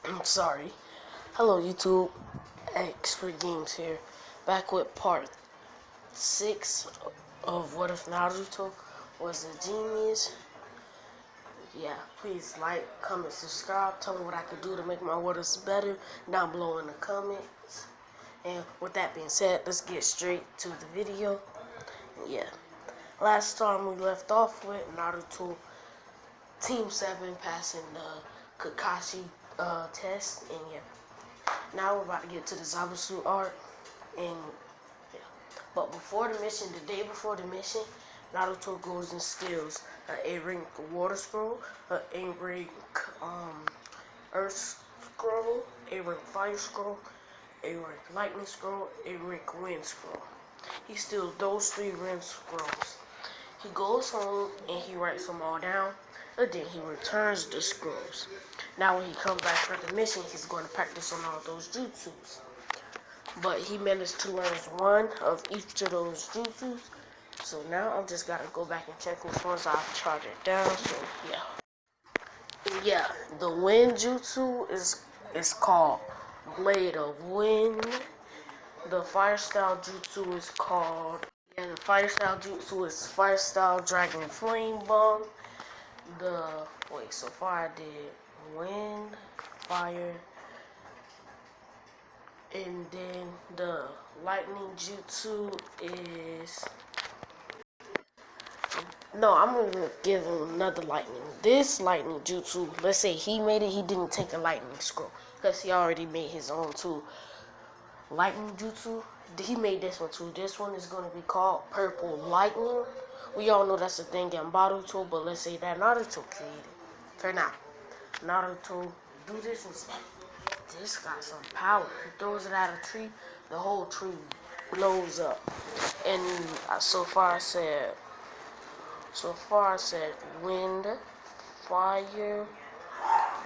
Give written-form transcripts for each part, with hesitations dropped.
I'm sorry. Hello YouTube, Expert Games here, back with part 6 of What If Naruto Was a Genius. Yeah, please like, comment, subscribe, tell me what I could do to make my words better down below in the comments. And with that being said, let's get straight to the video. Yeah, last time we left off with Naruto Team 7 passing the Kakashi test, and yeah. Now we're about to get to the Zabusu arc, and yeah. But before the mission, the day before the mission, Naruto goes and steals an A-rank water scroll, an A-rank earth scroll, A-rank fire scroll, A-rank lightning scroll, A-rank wind scroll. He steals those 3 wind scrolls. He goes home and he writes them all down, and then he returns the scrolls. Now when he comes back for the mission, he's going to practice on all those jutsus. But he managed to learn one of each of those jutsus. So now I'm just gotta go back and check which ones I've charted down. So yeah. The wind jutsu is called Blade of Wind. The fire style jutsu is called the fire style jutsu is Fire Style Dragon Flame Bomb. So far I did wind, fire, and then the lightning jutsu is I'm gonna give him another lightning. This lightning jutsu, let's say he made it, he didn't take a lightning scroll because he already made his own too. Lightning jutsu, he made this one too. This one is gonna be called Purple Lightning. We all know that's a thing in Naruto, but let's say that Naruto created. For now, Naruto do this and say, this got some power. He throws it at a tree, the whole tree blows up. And so far I said wind, fire,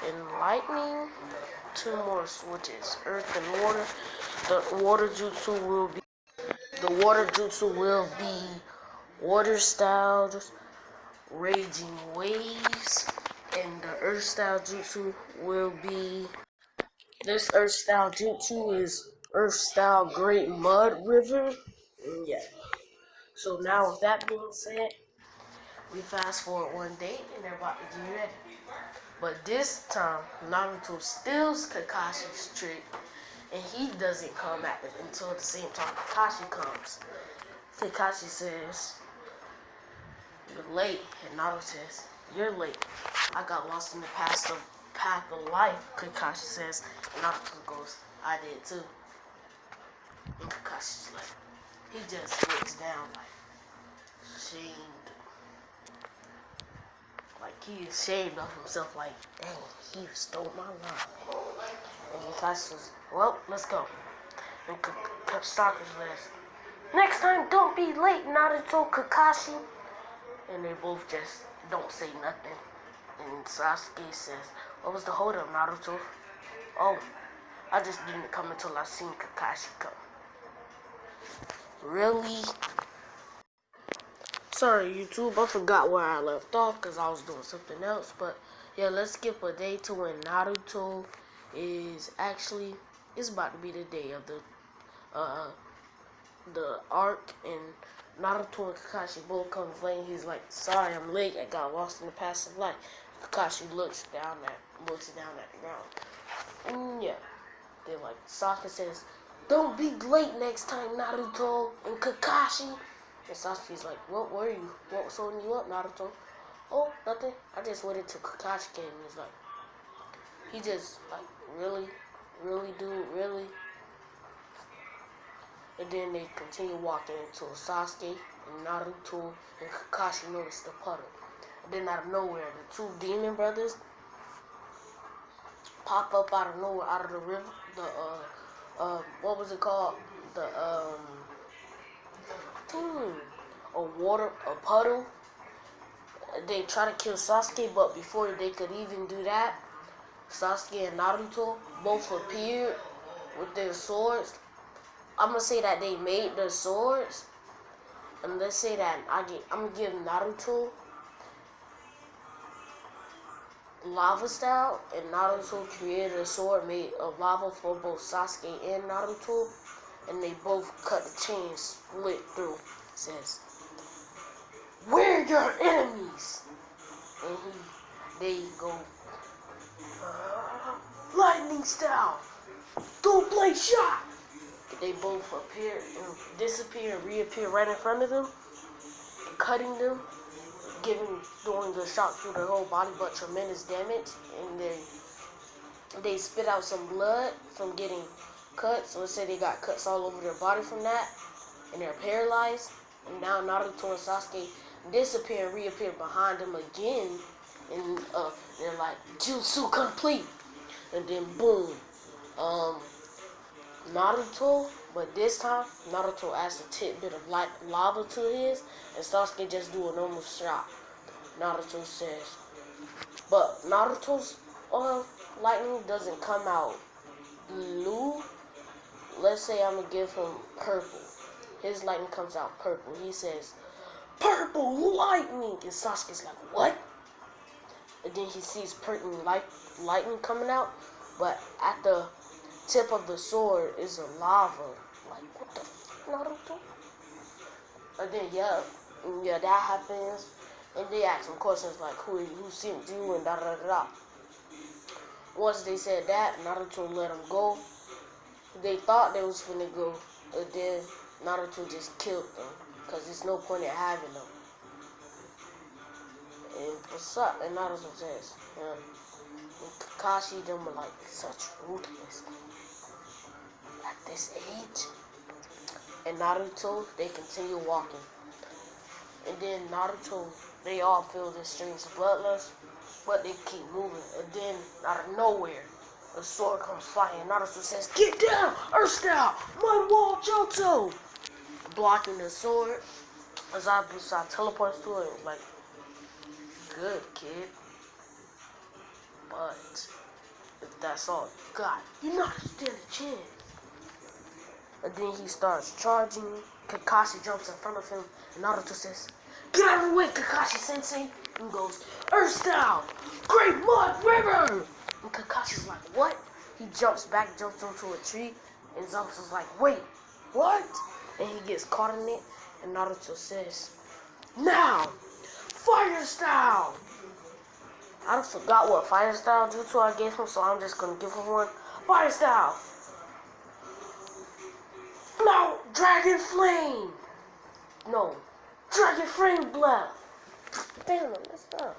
and lightning. 2 more switches, earth and water. The water jutsu will be water styles, raging waves, and the earth style jutsu will be this earth style jutsu is earth style great mud river. Yeah. So now with that being said, we fast forward one day and they're about to get ready. But this time Naruto steals Kakashi's trick, and he doesn't come at it until the same time Kakashi comes. Kakashi says, "You're late," and Naruto says, "You're late. I got lost in the path of life," Kakashi says, and Naruto goes, "I did too." And Kakashi's like, he just looks down like shamed. Like he is ashamed of himself, like, dang, he stole my line. And Kakashi says, well, let's go. And Sasuke says, next time don't be late, Naruto, Kakashi. And they both just don't say nothing. And Sasuke says, what was the holdup, Naruto? Oh, I just didn't come until I seen Kakashi come. Really? Sorry, YouTube, I forgot where I left off because I was doing something else. But yeah, let's skip a day to when Naruto is actually, it's about to be the day of the arc, and Naruto and Kakashi both come late. He's like, sorry, I'm late. I got lost in the path of life. Kakashi looks down at the ground. Yeah. They're like, Sasuke says, don't be late next time, Naruto and Kakashi. And Sasuke's like, what were you? What was holding you up, Naruto? Oh, nothing. I just waited till Kakashi came. He's like, he just like, really, dude, really. And then they continue walking until Sasuke and Naruto and Kakashi notice the puddle. And then out of nowhere, the 2 demon brothers pop up out of nowhere, out of the river. What was it called? A puddle. They try to kill Sasuke, but before they could even do that, Sasuke and Naruto both appeared with their swords. I'm gonna say that they made their swords, and let's say that I'm gonna give Naruto lava style, and Naruto created a sword made of lava for both Sasuke and Naruto, and they both cut the chain split through. It says, "We're your enemies," and they go, lightning style, don't play shot. They both appear and disappear and reappear right in front of them, cutting them, doing the shock through their whole body, but tremendous damage. And they spit out some blood from getting cut. So let's say they got cuts all over their body from that, and they're paralyzed. And now Naruto and Sasuke disappear and reappear behind them again, and they're like, jutsu complete. And then boom, Naruto, but this time Naruto adds a tidbit of lava to his, and Sasuke just do a normal shot. Naruto says, but Naruto's lightning doesn't come out blue. Let's say I'm gonna give him purple. His lightning comes out purple. He says, "Purple lightning," and Sasuke's like, "What?" And then he sees purple lightning coming out, but at the tip of the sword is a lava. Like, what the f, Naruto? And then yeah, that happens. And they ask him questions like, who sent you, and da da da da. Once they said that, Naruto let him go. They thought they was finna go, but then Naruto just killed them, cause there's no point in having them. And what's up? And Naruto says, and Kakashi them were like such ruthless at this age. And Naruto, they continue walking. And then Naruto, they all feel this strange bloodlust, but they keep moving. And then out of nowhere, a sword comes flying. Naruto says, "Get down, Earth style, Mud Wall Johto!" Blocking the sword. Zabuza teleports to it. Like, good kid, but if that's all you got, you're not stand a chance. And then he starts charging. Kakashi jumps in front of him, and Naruto says, "Get out of the way, Kakashi Sensei!" And goes, "Earth style, Great Mud River!" And Kakashi's like, "What?" He jumps onto a tree, and Zabuza's like, "Wait, what?" And he gets caught in it, and Naruto says, "Now, Fire style!" I forgot what fire style jutsu I gave him, so I'm just gonna give him one. Fire style! Now, Dragon Flame! No, Dragon Flame Blood! Damn, I messed up.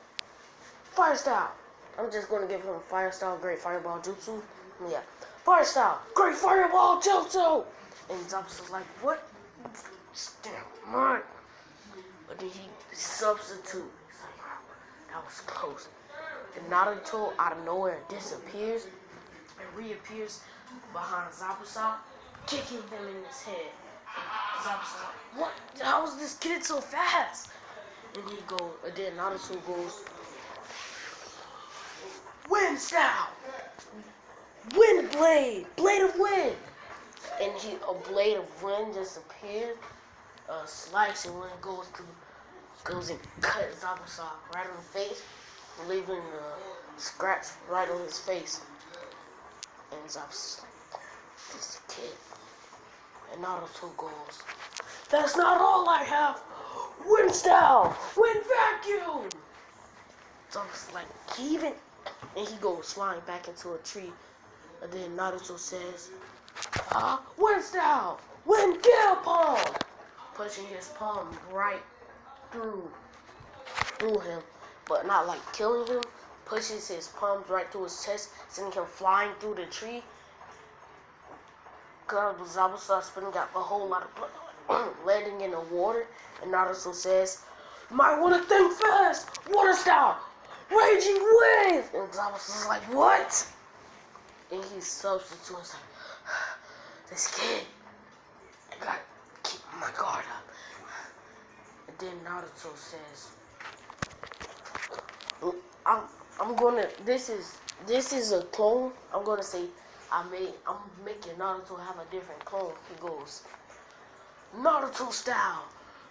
Fire style! I'm just gonna give him Fire style, Great Fireball Jutsu. Yeah. Fire style, Great Fireball Jutsu! And Zabuza's like, "What? Damn, right." But then he substitutes. He's like, that was close. And Naruto out of nowhere disappears and reappears behind Zabuza, kicking him in his head. And Zabuza's like, "What? How is this kid so fast?" And then Naruto goes, "Wind style! Wind blade! Blade of wind!" And a blade of wind just appeared. Slice, and when it goes and cuts Zabuza right on the face, leaving a scratch right on his face. And Zabuza's like, "This kid." And Naruto goes, "That's not all I have! Wind style! Wind vacuum!" Zabuza's like, "Even," and he goes flying back into a tree. And then Naruto says, "Wind style! Wind gale palm!" Pushing his palm right through him, but not like killing him. Pushes his palms right through his chest, sending him flying through the tree. Zabuza spinning got a whole lot of blood, landing in the water. And Naruto says, "You might want to think fast. Water style, raging wave!" And Zabuza's like, "What?" And he substitutes, "This kid, I gotta keep my guard up." And then Naruto says, I'm gonna, this is a clone. I'm gonna say, I'm making Naruto have a different clone." He goes, "Naruto style,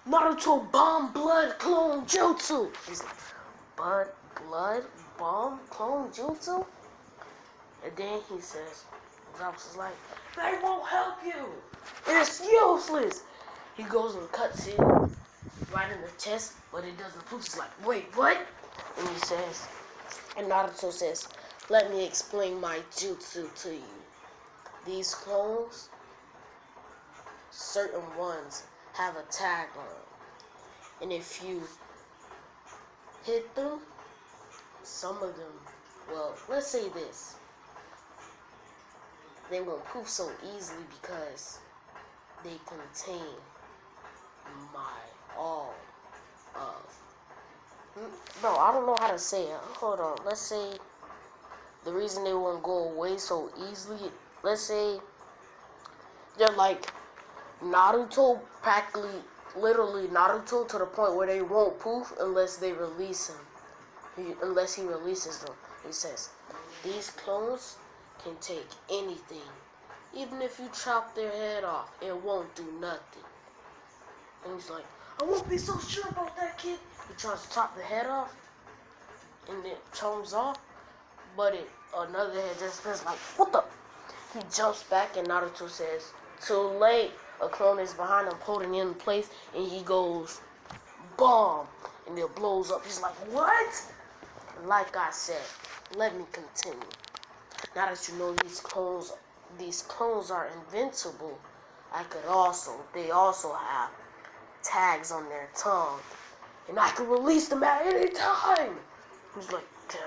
Naruto bomb blood clone jutsu." He's like, blood, bomb clone jutsu? And then he says, Zabu's like, they won't help you. It's useless. He goes and cuts it right in the chest, but it doesn't proof. He's like, wait, what? And he says, and Naruto says, let me explain my jutsu to you. These clones, certain ones, have a tag on them. And if you hit them, some of them, well, let's say this. They won't poof so easily because they contain my all of. No, I don't know how to say it. Hold on. Let's say the reason they won't go away so easily, let's say they're like Naruto, practically, literally Naruto, to the point where they won't poof unless they release him. Unless he releases them. He says, these clones can take anything. Even if you chop their head off, it won't do nothing. And he's like, I won't be so sure about that, kid. He tries to chop the head off, and it chomps off, but another head just is like, what the? He jumps back, and Naruto says, too late. A clone is behind him, holding him in place, and he goes, bomb, and it blows up. He's like, what? Like I said, let me continue. Now that you know these clones are invincible, they also have tags on their tongue, and I can release them at any time. He's like, damn,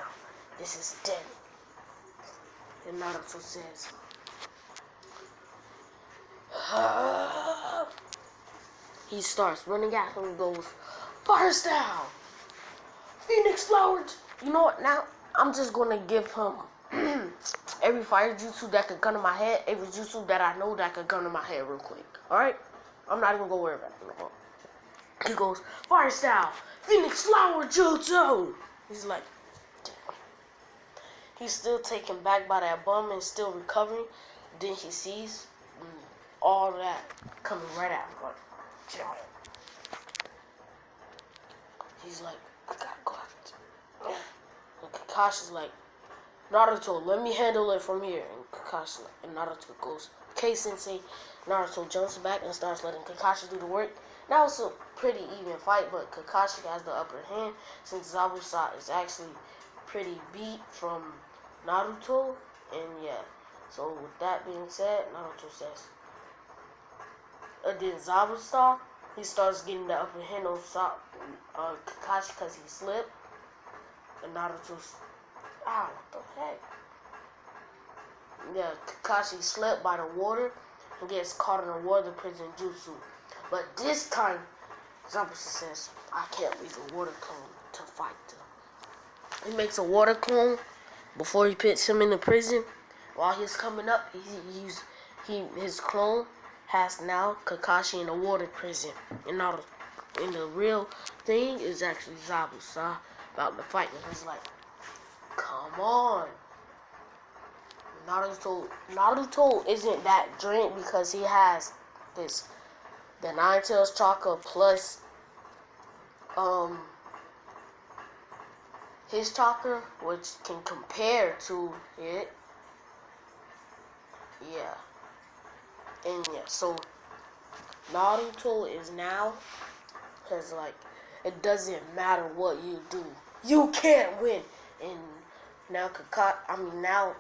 this is dead. And Naruto says, he starts running at him and goes, fire style, Phoenix Flower. You know what, now I'm just gonna give him every fire jutsu that could come to my head, every jutsu that I know that could come to my head real quick. Alright? I'm not even gonna worry about it. He goes, fire style, Phoenix Flower jutsu. He's like, damn. He's still taken back by that bum and still recovering. Then he sees all that coming right after. Like, damn. He's like, I gotta go after. And Kakashi's like, Naruto, let me handle it from here. And Kakashi and Naruto goes, okay, sensei. Naruto jumps back and starts letting Kakashi do the work. Now it's a pretty even fight, but Kakashi has the upper hand since Zabuza is actually pretty beat from Naruto. And yeah, so with that being said, Naruto says, then Zabuza, he starts getting the upper hand on Kakashi because he slipped. And Naruto's, what the heck? Yeah, Kakashi slipped by the water and gets caught in the water prison jutsu. But this time, Zabuza says, I can't leave a water clone to fight them. He makes a water clone before he puts him in the prison. While he's coming up, his clone has now Kakashi in a water prison. And now the real thing is actually Zabuza about the fight. And he's like, come on. Naruto isn't that drained because he has the Nine Tails chakra plus his chakra, which can compare to it. Yeah. And yeah, so Naruto is now, because like, it doesn't matter what you do, you can't win. And now now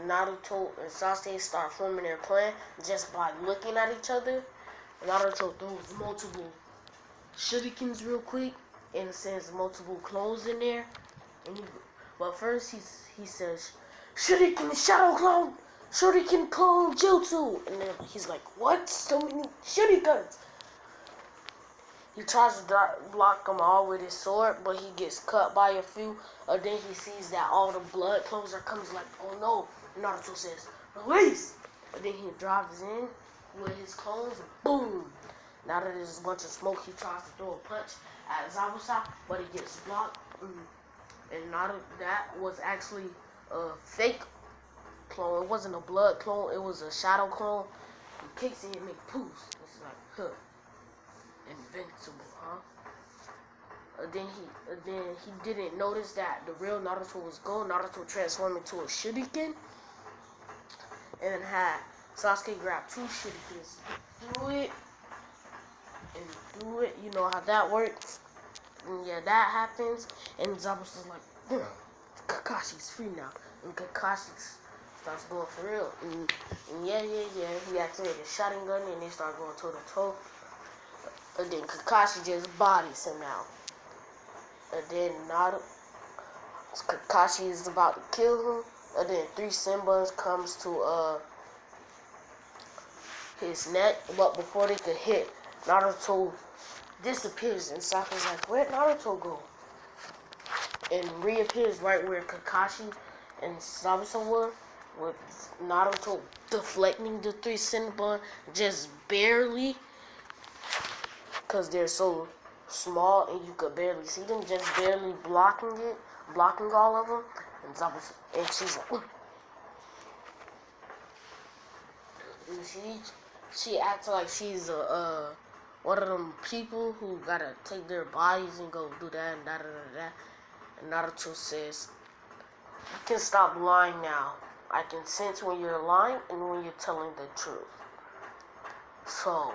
Naruto and Sasuke start forming their plan just by looking at each other. Naruto throws multiple shurikens real quick and sends multiple clones in there. But first he says, Shuriken Shadow Clone! Shuriken Clone Jutsu! And then he's like, what? So many shurikens! He tries to block them all with his sword, but he gets cut by a few. Then he sees that all the blood clones are coming. He's like, oh no. And Naruto says, release! And then he drives in with his clones. Boom! Now that there's a bunch of smoke, he tries to throw a punch at Zabuza, but he gets blocked. And that was actually a fake clone. It wasn't a blood clone. It was a shadow clone. He kicks it and it poofs. It's like, invincible, huh? Then he didn't notice that the real Naruto was gone. Naruto transformed into a shuriken and had Sasuke grab 2 shurikens, threw it and threw it. You know how that works. And yeah, that happens. And Zabuza's like, Kakashi's free now. And Kakashi starts going for real. And yeah. He activated his Sharingan and they start going toe to toe. And then Kakashi just bodies him now. And then Kakashi is about to kill him. And then 3 Senbons comes to his neck. But before they could hit, Naruto disappears. And Sasuke's like, where'd Naruto go? And reappears right where Kakashi and Zabuza were, with Naruto deflecting the 3 Senbon just barely, because they're so small and you could barely see them, just barely blocking all of them. And Zabuza, and she's like, and she acts like she's one of them people who gotta take their bodies and go do that and that. And Naruto says, you can stop lying now. I can sense when you're lying and when you're telling the truth. So,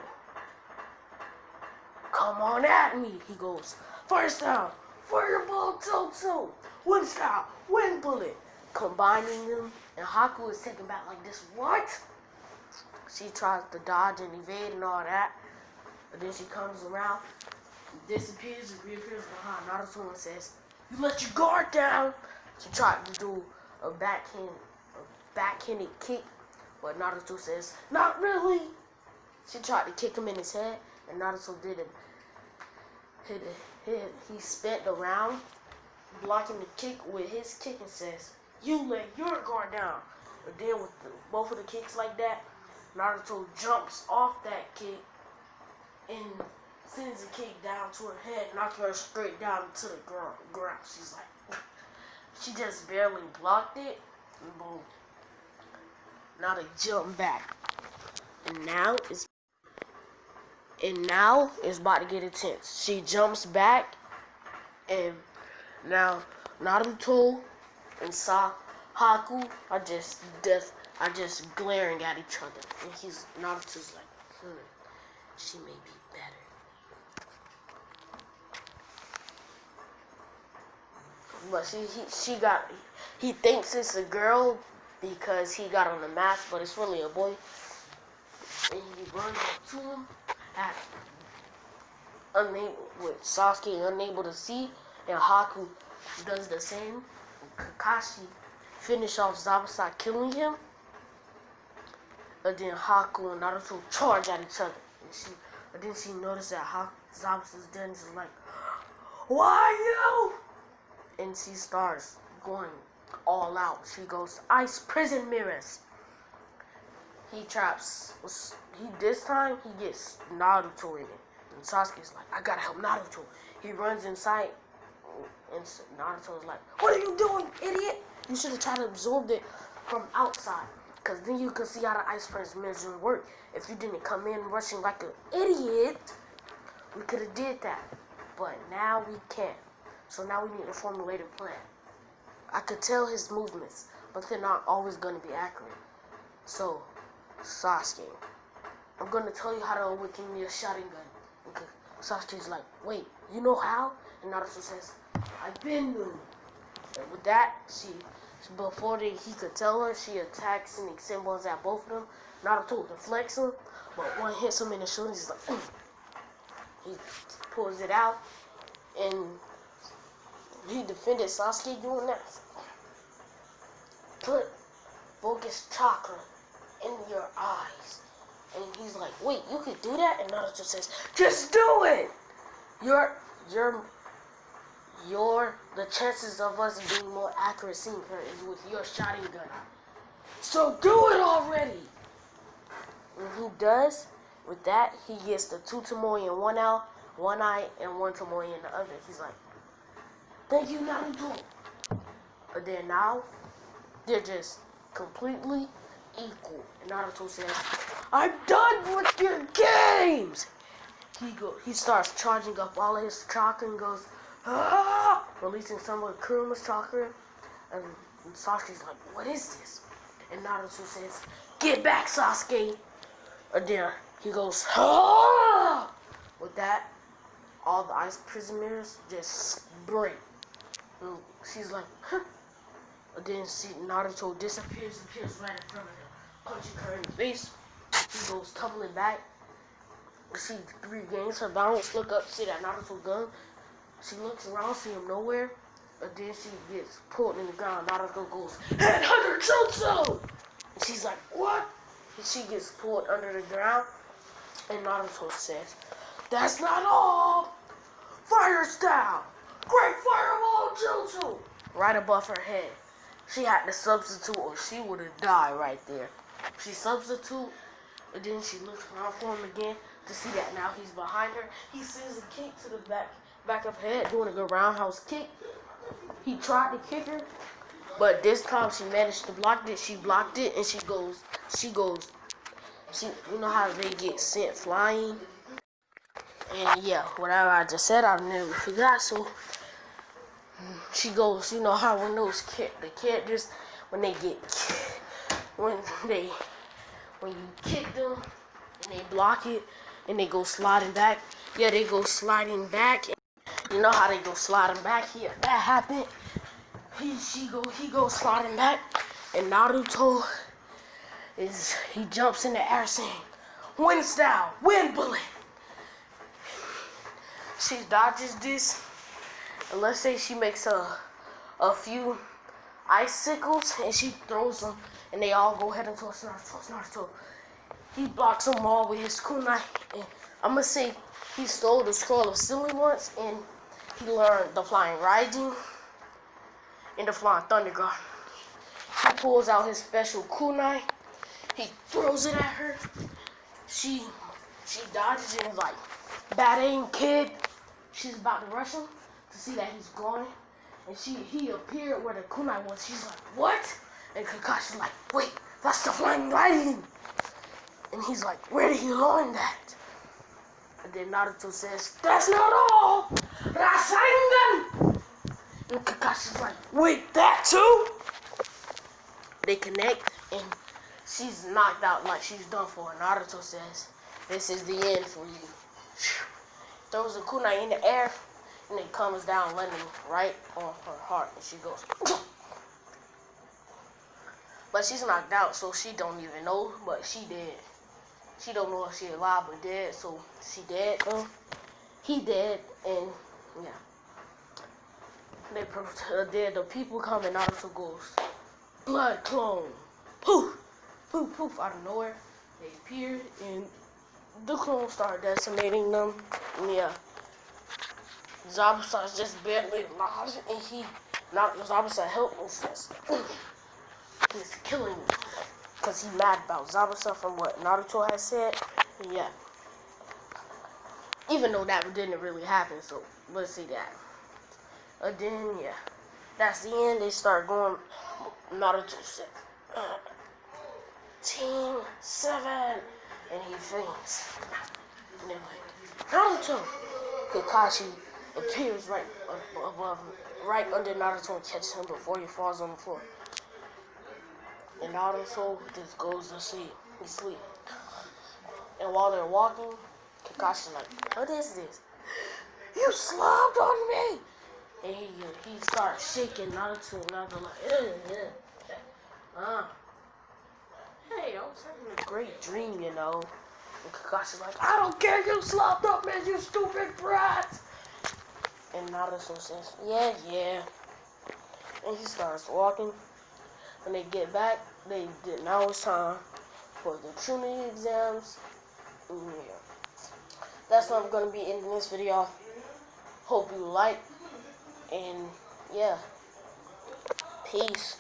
come on at me. He goes, first down, fireball, Toto, wind style, wind bullet. Combining them, and Haku is taken back like this. What? She tries to dodge and evade and all that. But then she comes around, disappears and reappears behind Naruto and says, you let your guard down. She tried to do a backhanded kick, but Naruto says, not really. She tried to kick him in his head, and Naruto did it. He spent around, blocking the kick with his kick and says, you let your guard down. But then with both of the kicks like that, Naruto jumps off that kick and sends a kick down to her head, knocking her straight down to the ground. She's like, she just barely blocked it, and boom. Now they jump back, and now it's about to get intense. She jumps back, and now Naruto and Haku are just glaring at each other, and Naruto's like, she may be better. But he thinks it's a girl because he got on the mask, but it's really a boy. And he runs up to him with Sasuke unable to see, and Haku does the same. And Kakashi finish off Zabuza killing him. And then Haku and Naruto charge at each other. And then she noticed that Zabuza's dead, and she's like, why you? And she starts going all out. She goes, ice prison mirrors. This time he gets Naruto in it. And Sasuke's like, I gotta help Naruto. He runs inside, and Naruto's like, what are you doing, idiot? You should have tried to absorb it from outside, because then you could see how the ice prison mirrors would work. If you didn't come in rushing like an idiot, we could have did that. But now we can't. So now we need to formulate a plan. I could tell his movements, but they're not always going to be accurate. So, Sasuke, I'm going to tell you how to awaken your Sharingan. And Sasuke's like, wait, you know how? And Naruto says, I've been doing. And with that, before he could tell her, she attacks sending symbols at both of them. Naruto deflects him, but one hits him in the shoulder. He's like, he pulls it out, and he defended Sasuke doing that. Put focus chakra in your eyes. And he's like, wait, you could do that? And Naruto says, just do it! The chances of us being more accurate seeing her is with your Sharingan. So do it already! And he does. With that, he gets the 2 Tomoe in one eye, and 1 Tomoe in the other. He's like, thank you, Naruto. But then now, they're just completely equal. And Naruto says, I'm done with your games! He starts charging up all his chakra and goes, releasing some of Kuruma's chakra. And Sasuke's like, what is this? And Naruto says, get back, Sasuke. And then he goes, ah! With that, all the ice prisoners just break. And she's like, huh. And then Naruto appears right in front of her, punching her in the face. She goes tumbling back. She regains her balance, look up, see that Naruto gun. She looks around, see him nowhere. And then she gets pulled in the ground. Naruto goes, Headhunter Jutsu! And she's like, what? And she gets pulled under the ground. And Naruto says, that's not all! Fire style! Great Fireball Jutsu! Right above her head. She had to substitute or she would have died right there. She substitute, and then she looks around for him again to see that now he's behind her. He sends a kick to the back of her head, doing a good roundhouse kick. He tried to kick her, but this time she managed to block it. She blocked it, and she goes, you know how they get sent flying? And yeah, whatever I just said, I've never forgot. So she goes, you know how when the characters, when you kick them and they block it and they go sliding back. Yeah, they go sliding back. You know how they go sliding back? Yeah, that happened. He goes sliding back, and Naruto he jumps in the air saying, wind style, wind bullet. She dodges this, and let's say she makes a few icicles, and she throws them, and they all go heading towards Naruto. He blocks them all with his kunai, and I'm gonna say he stole the scroll of sealing once, and he learned the flying Raijin and the flying Thunder Guard. He pulls out his special kunai. He throws it at her. She dodges it and is like, bad aim, kid. She's about to rush him to see that he's going. And he appeared where the kunai was. She's like, what? And Kakashi's like, wait, that's the flying Raijin. And he's like, where did he learn that? And then Naruto says, that's not all! Rasengan! And Kakashi's like, wait, that too? They connect, and she's knocked out like she's done for. Naruto says, this is the end for you. Throws the kunai in the air, and it comes down, landing right on her heart, and she goes, but she's knocked out, so she don't even know, but she dead. She don't know if she alive or dead, so she dead. He dead, and yeah. The people come, and Naruto goes, blood clone, poof, poof, poof, out of nowhere. They appeared, and the clones started decimating them. And yeah, Zabuza's just barely alive, and Zabuza helpless. He's killing me because he's mad about Zabuza from what Naruto has said. And yeah, even though that didn't really happen, so let's see that. Then yeah, that's the end. They start going. Naruto said, Team 7, and he faints. And they're like, Naruto! Kakashi appears right above, right under Naruto and catches him before he falls on the floor. And Naruto just goes to sleep. He sleeps. And while they're walking, Kakashi's like, what is this? You slobbed on me! And he starts shaking Naruto, and Naruto like, hey, I was having a great dream, you know. And Kakashi's like, I don't care, you slobbed up, man, you stupid brat! And Naruto says, yeah. And he starts walking. When they get back, now it's time for the Trinity exams. And yeah. That's what I'm going to be ending this video. Hope you like. And yeah. Peace.